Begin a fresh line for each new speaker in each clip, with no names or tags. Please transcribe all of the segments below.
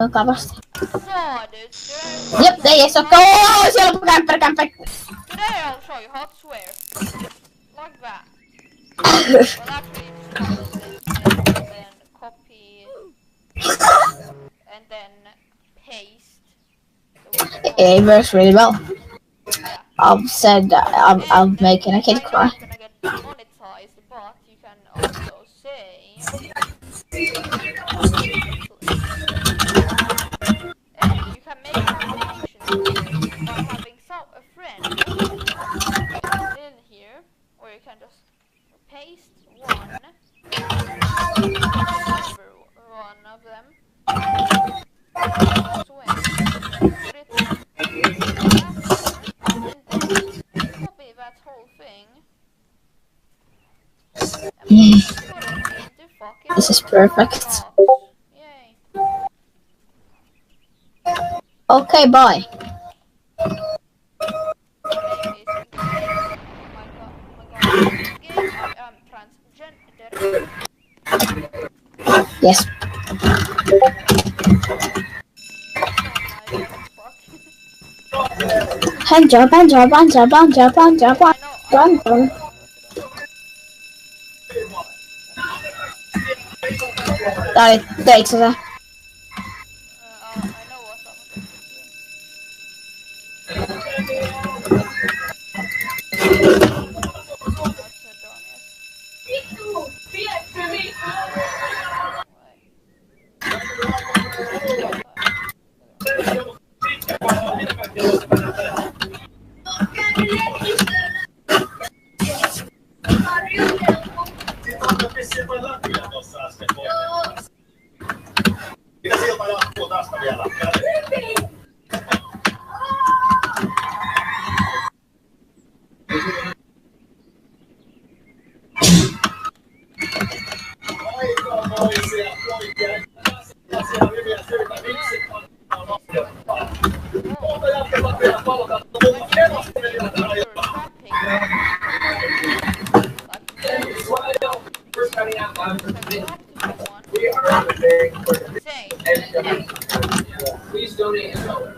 Mukavasti.
Saw dude.
Jep, there is. Oh, siellä on kämppä.
Today I'll show you how to swear. Like that. Well, actually, you just copy this and then copy and then paste.
It works really well.
Yeah.
I've said I'm making a kid cry.
You're gonna get demonetized, but you can also say. Hey, you can make combinations here by having a friend in here, or you can just paste one, number one of them, swear, put it after, and then copy that whole thing and put it into fucking
This is perfect.
Roblox. Yay.
Okay, bye.
Name is gay. Oh my god. Gay, I am transgender.
Yes.
So nice as fuck.
Banja.
I know.
Tää itse asiassa.
I know what's up with
Please donate and go.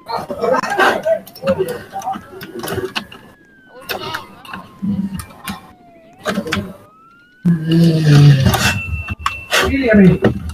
I will come like this one.
Really, I mean.